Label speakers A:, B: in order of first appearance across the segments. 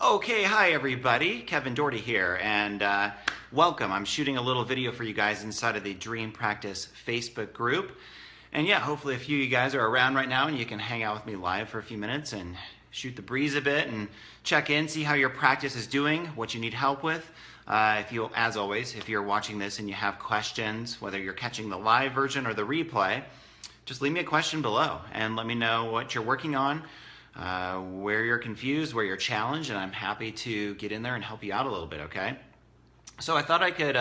A: Okay, hi everybody. Kevin Doherty here, and welcome. I'm shooting a little video for you guys inside of the Dream Practice Facebook group. And yeah, hopefully a few of you guys are around right now and you can hang out with me live for a few minutes and shoot the breeze a bit and check in, see how your practice is doing, what you need help with. As always, if you're watching this and you have questions, whether you're catching the live version or the replay, just leave me a question below and let me know what you're working on, where you're confused, where you're challenged, and I'm happy to get in there and help you out a little bit, okay? So I thought I could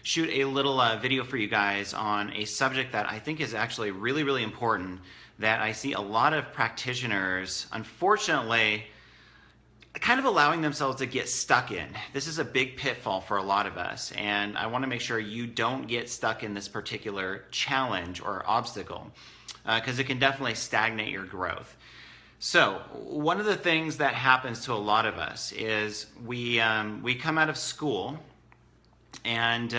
A: shoot a little video for you guys on a subject that I think is actually really, really important, that I see a lot of practitioners, unfortunately, kind of allowing themselves to get stuck in. This is a big pitfall for a lot of us, and I want to make sure you don't get stuck in this particular challenge or obstacle, because it can definitely stagnate your growth. So one of the things that happens to a lot of us is we come out of school and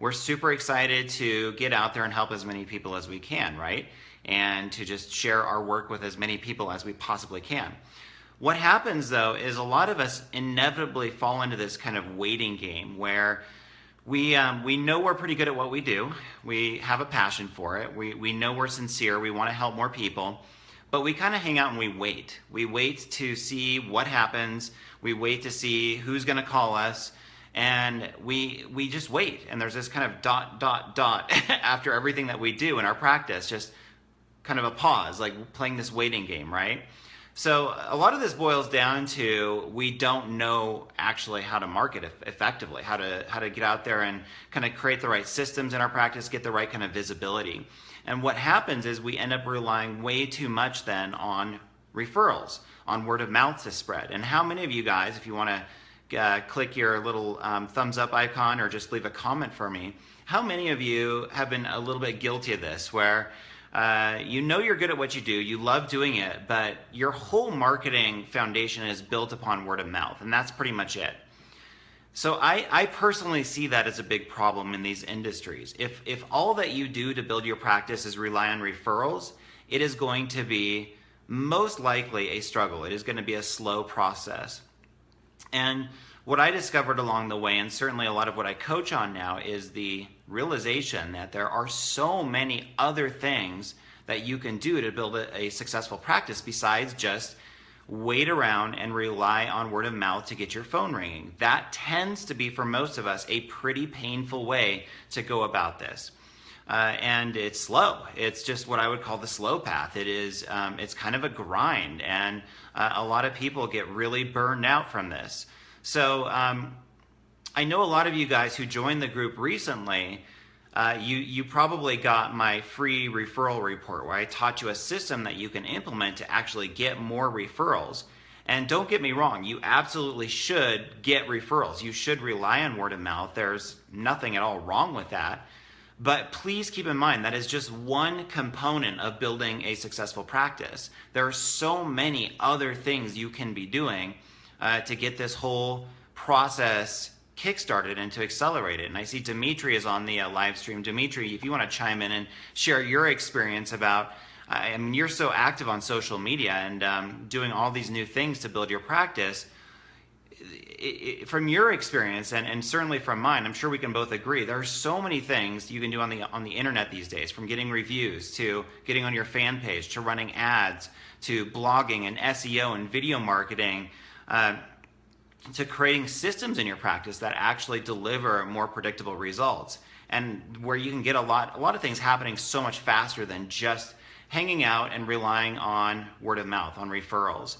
A: we're super excited to get out there and help as many people as we can, right? And to just share our work with as many people as we possibly can. What happens though is a lot of us inevitably fall into this kind of waiting game where we know we're pretty good at what we do. We have a passion for it. We know we're sincere. We want to help more people. But we kind of hang out and we wait. We wait to see what happens. We wait to see who's going to call us. And we just wait. And there's this kind of ... after everything that we do in our practice, just kind of a pause, like playing this waiting game, right? So a lot of this boils down to we don't know actually how to market effectively, how to get out there and kind of create the right systems in our practice, get the right kind of visibility. And what happens is we end up relying way too much then on referrals, on word of mouth to spread. And how many of you guys, if you want to click your little thumbs up icon or just leave a comment for me, how many of you have been a little bit guilty of this, where you know you're good at what you do, you love doing it, but your whole marketing foundation is built upon word of mouth, and that's pretty much it. So I personally see that as a big problem in these industries. If all that you do to build your practice is rely on referrals, it is going to be most likely a struggle. It is going to be a slow process. And what I discovered along the way, and certainly a lot of what I coach on now, is the realization that there are so many other things that you can do to build a successful practice besides just wait around and rely on word of mouth to get your phone ringing. That tends to be, for most of us, a pretty painful way to go about this. And it's slow. It's just what I would call the slow path. It's kind of a grind, and a lot of people get really burned out from this. So I know a lot of you guys who joined the group recently, you probably got my free referral report where I taught you a system that you can implement to actually get more referrals. And don't get me wrong, you absolutely should get referrals. You should rely on word of mouth. There's nothing at all wrong with that. But please keep in mind that is just one component of building a successful practice. There are so many other things you can be doing to get this whole process kickstarted and to accelerate it. And I see Dimitri is on the live stream. Dimitri, if you want to chime in and share your experience about, I mean, you're so active on social media and doing all these new things to build your practice. From your experience and certainly from mine, I'm sure we can both agree, there are so many things you can do on the internet these days, from getting reviews to getting on your fan page to running ads to blogging and SEO and video marketing, to creating systems in your practice that actually deliver more predictable results, and where you can get a lot of things happening so much faster than just hanging out and relying on word of mouth, on referrals.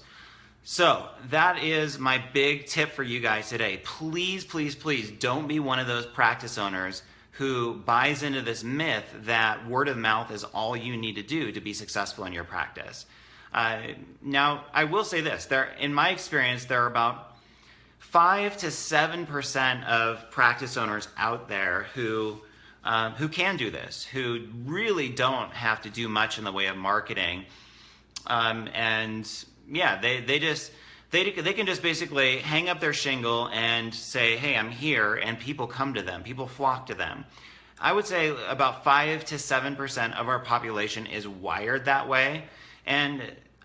A: So that is my big tip for you guys today. Please, please, please don't be one of those practice owners who buys into this myth that word of mouth is all you need to do to be successful in your practice. Now, I will say this, in my experience, there are about 5 to 7% of practice owners out there who can do this, who really don't have to do much in the way of marketing, and yeah, they can just basically hang up their shingle and say, hey, I'm here, and people come to them, people flock to them. I would say about 5 to 7% of our population is wired that way, and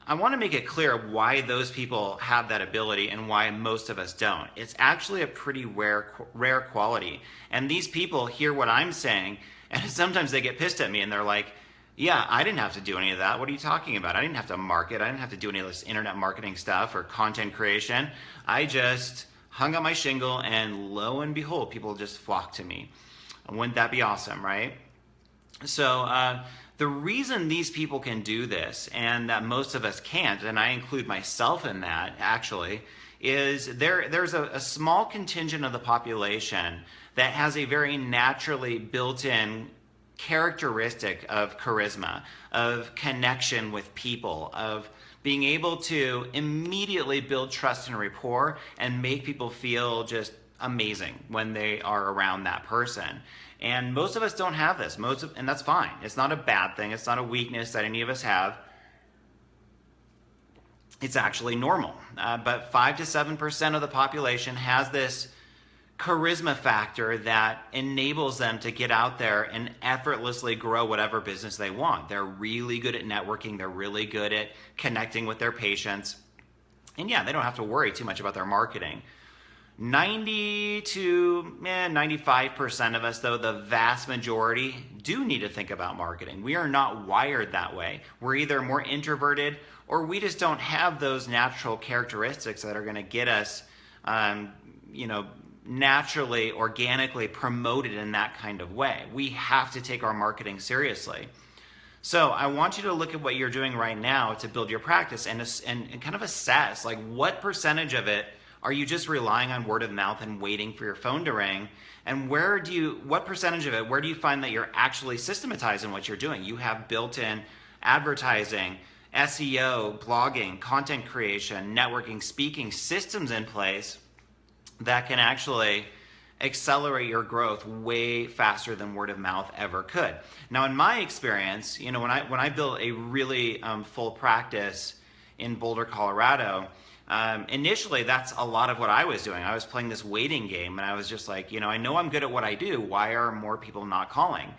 A: I want to make it clear why those people have that ability and why most of us don't. It's actually a pretty rare quality. And these people hear what I'm saying, and sometimes they get pissed at me and they're like, yeah, I didn't have to do any of that. What are you talking about? I didn't have to market. I didn't have to do any of this internet marketing stuff or content creation. I just hung up my shingle and lo and behold, people just flock to me. Wouldn't that be awesome, right? So the reason these people can do this and that most of us can't, and I include myself in that actually, is there's a small contingent of the population that has a very naturally built-in characteristic of charisma, of connection with people, of being able to immediately build trust and rapport and make people feel just amazing when they are around that person. And most of us don't have this, and that's fine. It's not a bad thing. It's not a weakness that any of us have. It's actually normal. But 5 to 7% of the population has this charisma factor that enables them to get out there and effortlessly grow whatever business they want. They're really good at networking. They're really good at connecting with their patients. And yeah, they don't have to worry too much about their marketing. 90 to 95% of us, though, the vast majority, do need to think about marketing. We are not wired that way. We're either more introverted or we just don't have those natural characteristics that are going to get us, naturally, organically promoted in that kind of way. We have to take our marketing seriously. So I want you to look at what you're doing right now to build your practice and kind of assess, like, what percentage of it are you just relying on word of mouth and waiting for your phone to ring? And what percentage of it, where do you find that you're actually systematizing what you're doing? You have built-in advertising, SEO, blogging, content creation, networking, speaking systems in place that can actually accelerate your growth way faster than word of mouth ever could. Now, in my experience, when I built a really full practice in Boulder, Colorado, initially that's a lot of what I was doing. I was playing this waiting game, and I was just like, I know I'm good at what I do. Why are more people not calling?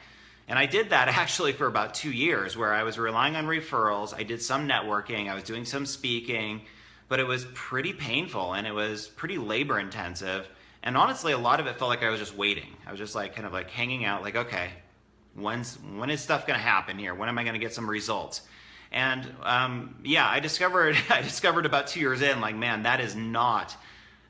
A: And I did that actually for about 2 years, where I was relying on referrals. I did some networking. I was doing some speaking. But it was pretty painful and it was pretty labor intensive. And honestly, a lot of it felt like I was just waiting. I was just like kind of like hanging out, like, okay, when is stuff going to happen here? When am I going to get some results? And I discovered about 2 years in, like, man, that is not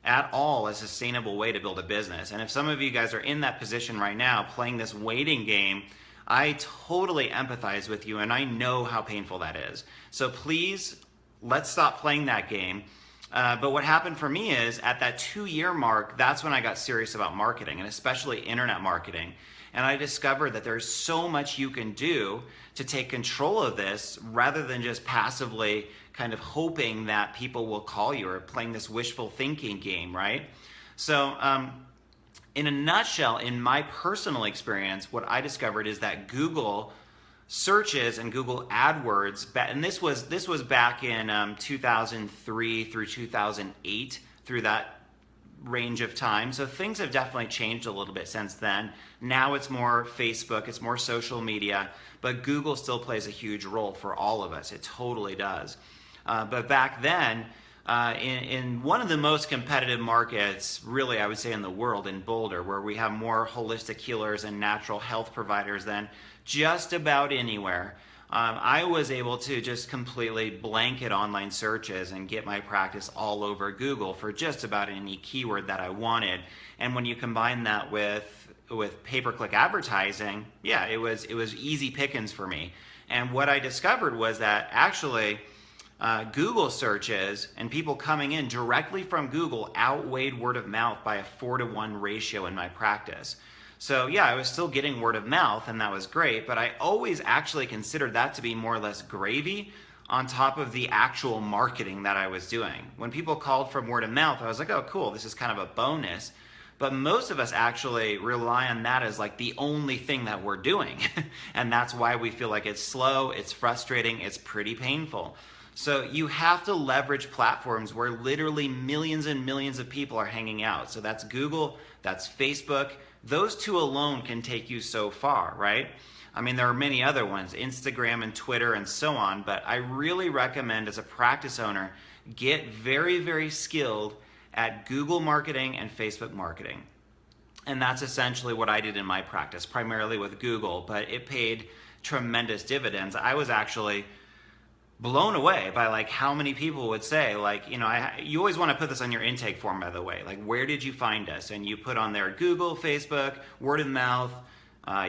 A: at all a sustainable way to build a business. And if some of you guys are in that position right now, playing this waiting game, I totally empathize with you, and I know how painful that is. So please, let's stop playing that game. But what happened for me is at that 2-year mark, that's when I got serious about marketing, and especially internet marketing. And I discovered that there's so much you can do to take control of this rather than just passively kind of hoping that people will call you or playing this wishful thinking game, right? So in a nutshell, in my personal experience, what I discovered is that Google searches and Google AdWords, and this was back in 2003 through 2008, through that range of time. So things have definitely changed a little bit since then. Now it's more Facebook, it's more social media, but Google still plays a huge role for all of us. It totally does. But back then, in one of the most competitive markets, really, I would say in the world, in Boulder, where we have more holistic healers and natural health providers than just about anywhere, I was able to just completely blanket online searches and get my practice all over Google for just about any keyword that I wanted. And when you combine that with pay-per-click advertising, yeah, it was easy pickings for me. And what I discovered was that actually Google searches and people coming in directly from Google outweighed word of mouth by a 4-to-1 ratio in my practice. So yeah, I was still getting word of mouth, and that was great, but I always actually considered that to be more or less gravy on top of the actual marketing that I was doing. When people called from word of mouth, I was like, oh cool, this is kind of a bonus. But most of us actually rely on that as like the only thing that we're doing. And that's why we feel like it's slow, it's frustrating, it's pretty painful. So you have to leverage platforms where literally millions and millions of people are hanging out. So that's Google, that's Facebook. Those two alone can take you so far, right? I mean, there are many other ones, Instagram and Twitter and so on, but I really recommend as a practice owner, get very, very skilled at Google marketing and Facebook marketing. And that's essentially what I did in my practice, primarily with Google, but it paid tremendous dividends. I was actually blown away by like how many people would say, like, you know, you always want to put this on your intake form, by the way, like, where did you find us? And you put on there Google, Facebook, word of mouth,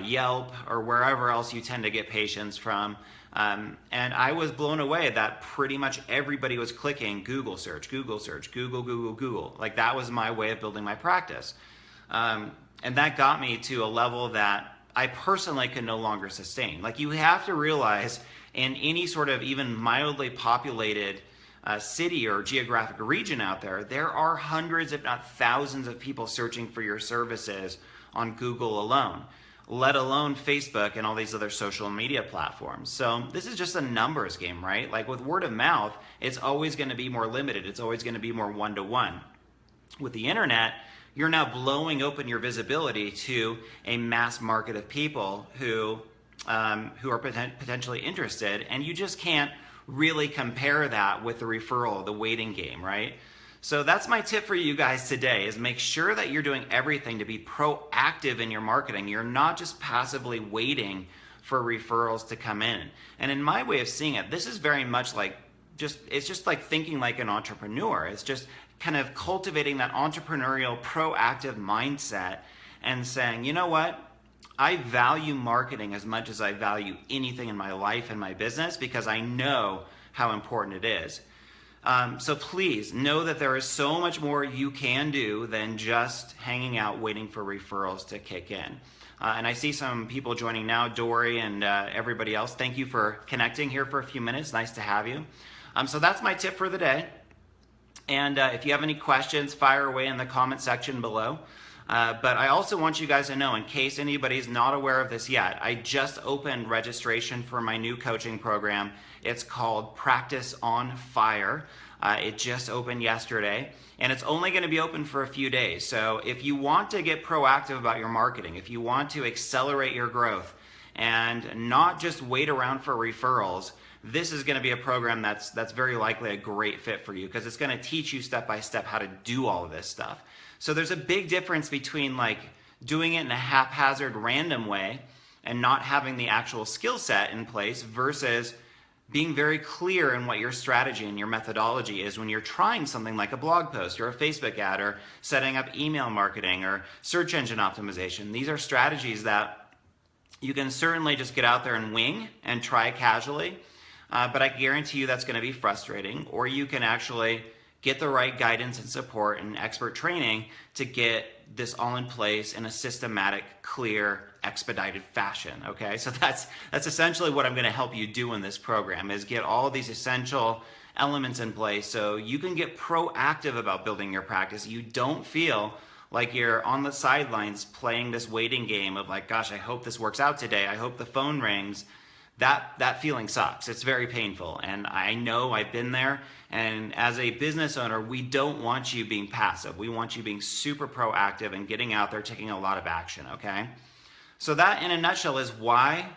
A: Yelp, or wherever else you tend to get patients from. And I was blown away that pretty much everybody was clicking Google search, Google search, Google, Google, Google. Like, that was my way of building my practice. And that got me to a level that I personally could no longer sustain. Like, you have to realize in any sort of even mildly populated city or geographic region out there, there are hundreds, if not thousands of people searching for your services on Google alone, let alone Facebook and all these other social media platforms. So this is just a numbers game, right? Like with word of mouth, it's always going to be more limited. It's always going to be more one-to-one. With the internet, you're now blowing open your visibility to a mass market of people who are potentially interested, and you just can't really compare that with the referral, the waiting game, right? So that's my tip for you guys today, is make sure that you're doing everything to be proactive in your marketing. You're not just passively waiting for referrals to come in. And in my way of seeing it, this is very much like it's just like thinking like an entrepreneur. It's just kind of cultivating that entrepreneurial, proactive mindset and saying, you know what? I value marketing as much as I value anything in my life and my business, because I know how important it is. So please know that there is so much more you can do than just hanging out waiting for referrals to kick in. And I see some people joining now, Dory and everybody else. Thank you for connecting here for a few minutes. Nice to have you. So that's my tip for the day. And if you have any questions, fire away in the comment section below. But I also want you guys to know, in case anybody's not aware of this yet, I just opened registration for my new coaching program. It's called Practice on Fire. It just opened yesterday, and it's only going to be open for a few days. So if you want to get proactive about your marketing, if you want to accelerate your growth and not just wait around for referrals, this is going to be a program that's very likely a great fit for you, because it's going to teach you step by step how to do all of this stuff. So there's a big difference between like doing it in a haphazard, random way and not having the actual skill set in place versus being very clear in what your strategy and your methodology is when you're trying something like a blog post or a Facebook ad or setting up email marketing or search engine optimization. These are strategies that you can certainly just get out there and wing and try casually, but I guarantee you that's going to be frustrating. Or you can actually get the right guidance and support and expert training to get this all in place in a systematic, clear, expedited fashion, okay? So that's essentially what I'm gonna help you do in this program, is get all of these essential elements in place so you can get proactive about building your practice. You don't feel like you're on the sidelines playing this waiting game of like, gosh, I hope this works out today. I hope the phone rings. That feeling sucks. It's very painful. And I know I've been there. And as a business owner, we don't want you being passive. We want you being super proactive and getting out there, taking a lot of action, okay? So that in a nutshell is why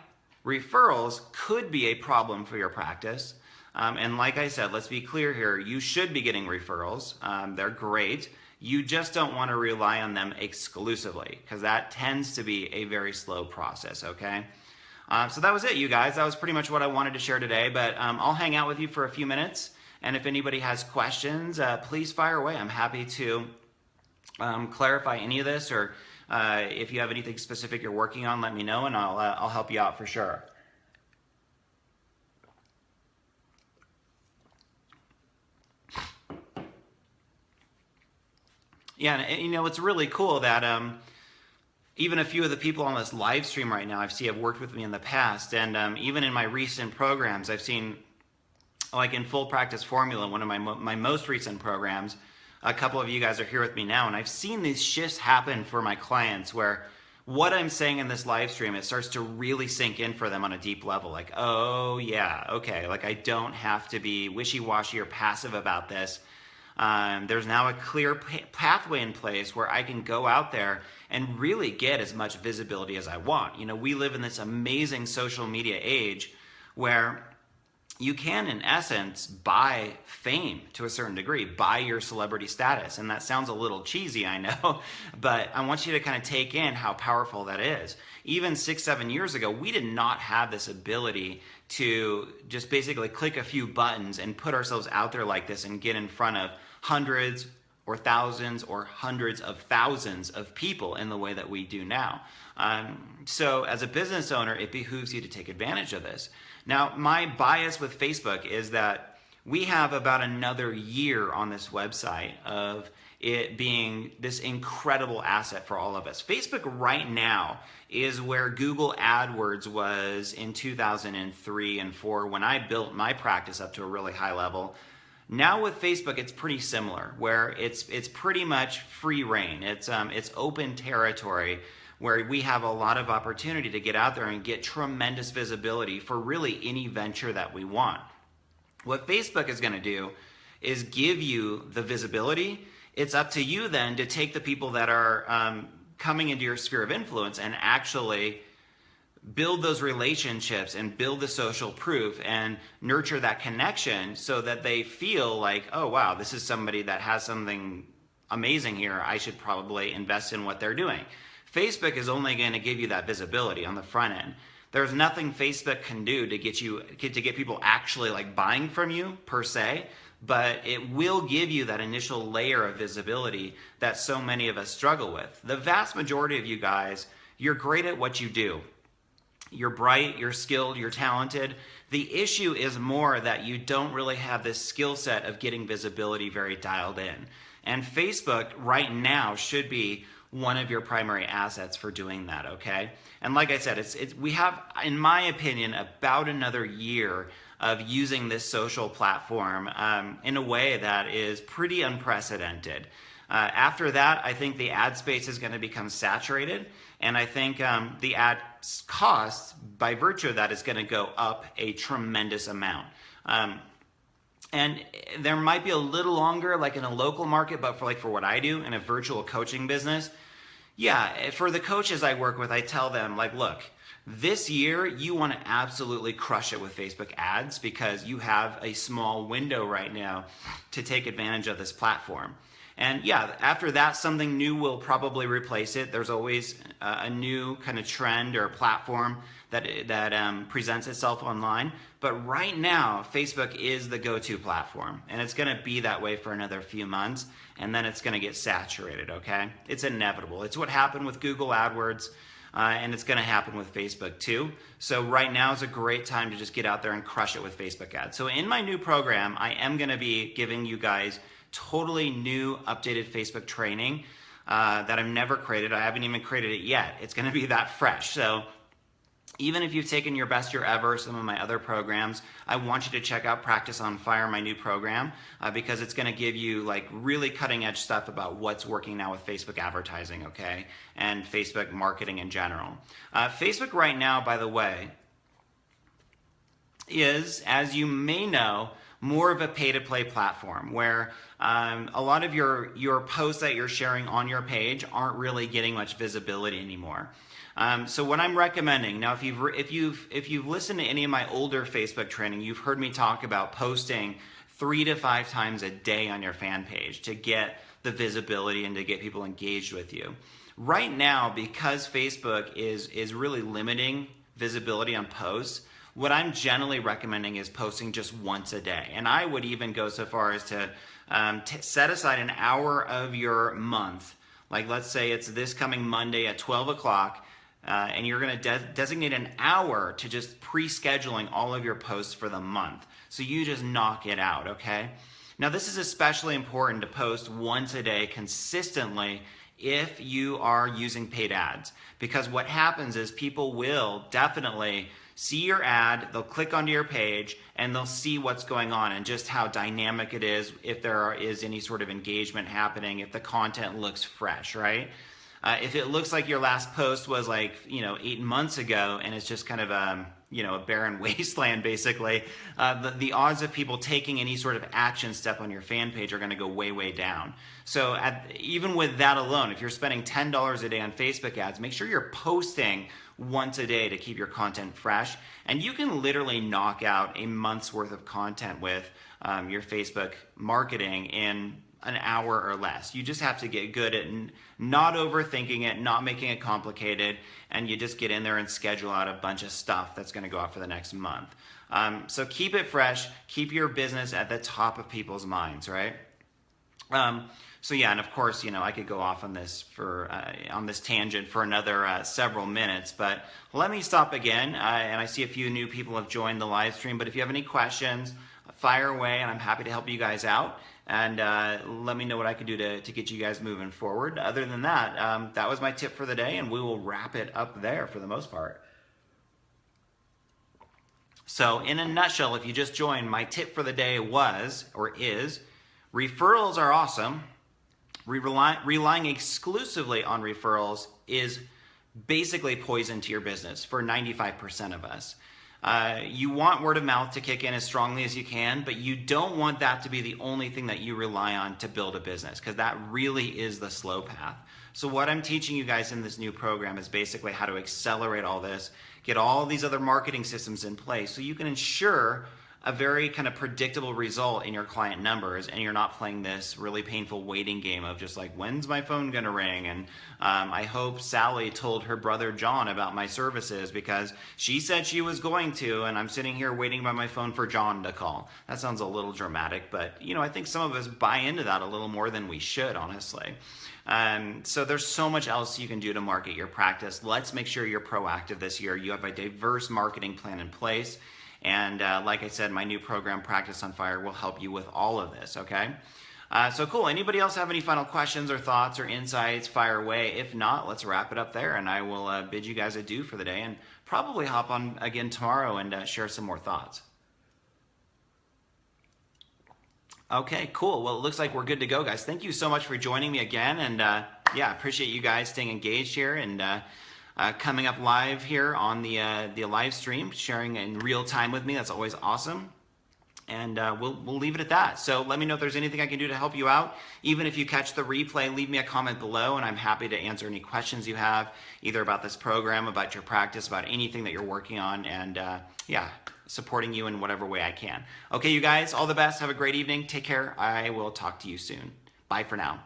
A: referrals could be a problem for your practice. And like I said, let's be clear here. You should be getting referrals. They're great. You just don't want to rely on them exclusively, because that tends to be a very slow process, okay? So that was it, you guys. That was pretty much what I wanted to share today, but I'll hang out with you for a few minutes, and if anybody has questions, please fire away. I'm happy to clarify any of this, or if you have anything specific you're working on, let me know, and I'll help you out for sure. Yeah, and you know, it's really cool that even a few of the people on this live stream right now have worked with me in the past, and even in my recent programs, I've seen, like in Full Practice Formula, one of my most recent programs, a couple of you guys are here with me now, and I've seen these shifts happen for my clients where what I'm saying in this live stream, it starts to really sink in for them on a deep level. Like, oh yeah, okay, like I don't have to be wishy-washy or passive about this. There's now a clear pathway in place where I can go out there and really get as much visibility as I want. We live in this amazing social media age where you can, in essence, buy fame to a certain degree, buy your celebrity status. And that sounds a little cheesy, I know, but I want you to kind of take in how powerful that is. Even 6-7 years ago, we did not have this ability to just basically click a few buttons and put ourselves out there like this and get in front of hundreds or thousands or hundreds of thousands of people in the way that we do now. So as a business owner, it behooves you to take advantage of this. Now, my bias with Facebook is that we have about another year on this website of it being this incredible asset for all of us. Facebook right now is where Google AdWords was in 2003 and 4 when I built my practice up to a really high level. Now with Facebook, it's pretty similar, where it's pretty much free reign. It's open territory where we have a lot of opportunity to get out there and get tremendous visibility for really any venture that we want. What Facebook is going to do is give you the visibility. It's up to you then to take the people that are coming into your sphere of influence and actually build those relationships and build the social proof and nurture that connection so that they feel like, oh wow, this is somebody that has something amazing here. I should probably invest in what they're doing. Facebook is only going to give you that visibility on the front end. There's nothing Facebook can do to get people actually like buying from you per se, but it will give you that initial layer of visibility that so many of us struggle with. The vast majority of you guys, you're great at what you do. You're bright, you're skilled, you're talented. The issue is more that you don't really have this skill set of getting visibility very dialed in. And Facebook right now should be one of your primary assets for doing that, okay? And like I said, we have, in my opinion, about another year of using this social platform in a way that is pretty unprecedented. After that, I think the ad space is going to become saturated, and I think the ad cost, by virtue of that, is going to go up a tremendous amount. And there might be a little longer, like in a local market, but for what I do in a virtual coaching business, yeah, for the coaches I work with, I tell them, like, look, this year you want to absolutely crush it with Facebook ads because you have a small window right now to take advantage of this platform. And yeah, after that, something new will probably replace it. There's always a new kind of trend or platform that presents itself online. But right now, Facebook is the go-to platform, and it's going to be that way for another few months, and then it's going to get saturated, okay? It's inevitable. It's what happened with Google AdWords, and it's going to happen with Facebook too. So right now is a great time to just get out there and crush it with Facebook ads. So in my new program, I am going to be giving you guys totally new, updated Facebook training that I've never created. I haven't even created it yet. It's going to be that fresh. So even if you've taken your best year ever, some of my other programs, I want you to check out Practice on Fire, my new program, because it's going to give you like really cutting edge stuff about what's working now with Facebook advertising, okay, and Facebook marketing in general. Facebook right now, by the way, is, as you may know, more of a pay-to-play platform where a lot of your posts that you're sharing on your page aren't really getting much visibility anymore. So what I'm recommending now, if you've listened to any of my older Facebook training, you've heard me talk about posting 3 to 5 times a day on your fan page to get the visibility and to get people engaged with you. Right now, because Facebook is really limiting visibility on posts, what I'm generally recommending is posting just once a day. And I would even go so far as to set aside an hour of your month. Like let's say it's this coming Monday at 12 o'clock, and you're going to designate an hour to just pre-scheduling all of your posts for the month. So you just knock it out, okay? Now this is especially important to post once a day consistently if you are using paid ads, because what happens is people will definitely see your ad, they'll click onto your page, and they'll see what's going on and just how dynamic it is, if there is any sort of engagement happening, if the content looks fresh, right? If it looks like your last post was 8 months ago and it's just kind of a barren wasteland, basically, the odds of people taking any sort of action step on your fan page are going to go way, way down. So even with that alone, if you're spending $10 a day on Facebook ads, make sure you're posting once a day to keep your content fresh. And you can literally knock out a month's worth of content with your Facebook marketing in an hour or less. You just have to get good at not overthinking it, not making it complicated, and you just get in there and schedule out a bunch of stuff that's going to go out for the next month. So keep it fresh, keep your business at the top of people's minds, right? So yeah, and of course, I could go off on this on this tangent for another several minutes, but let me stop again. And I see a few new people have joined the live stream, but if you have any questions, fire away, and I'm happy to help you guys out. And let me know what I can do to get you guys moving forward. Other than that, that was my tip for the day, and we will wrap it up there for the most part. So in a nutshell, if you just joined, my tip for the day is, referrals are awesome. Relying exclusively on referrals is basically poison to your business for 95% of us. You want word of mouth to kick in as strongly as you can, but you don't want that to be the only thing that you rely on to build a business, because that really is the slow path. So what I'm teaching you guys in this new program is basically how to accelerate all this, get all these other marketing systems in place so you can ensure a very kind of predictable result in your client numbers, and you're not playing this really painful waiting game of just like, when's my phone gonna ring? And I hope Sally told her brother John about my services because she said she was going to, and I'm sitting here waiting by my phone for John to call. That sounds a little dramatic, but I think some of us buy into that a little more than we should, honestly. So there's so much else you can do to market your practice. Let's make sure you're proactive this year. You have a diverse marketing plan in place. And like I said, my new program, Practice on Fire, will help you with all of this, okay? So cool. Anybody else have any final questions or thoughts or insights? Fire away. If not, let's wrap it up there, and I will bid you guys adieu for the day and probably hop on again tomorrow and share some more thoughts. Okay, cool. Well, it looks like we're good to go, guys. Thank you so much for joining me again, and yeah, appreciate you guys staying engaged here and coming up live here on the live stream, sharing in real time with me. That's always awesome. And we'll leave it at that. So let me know if there's anything I can do to help you out. Even if you catch the replay, leave me a comment below, and I'm happy to answer any questions you have, either about this program, about your practice, about anything that you're working on, and yeah, supporting you in whatever way I can. Okay, you guys, all the best. Have a great evening. Take care. I will talk to you soon. Bye for now.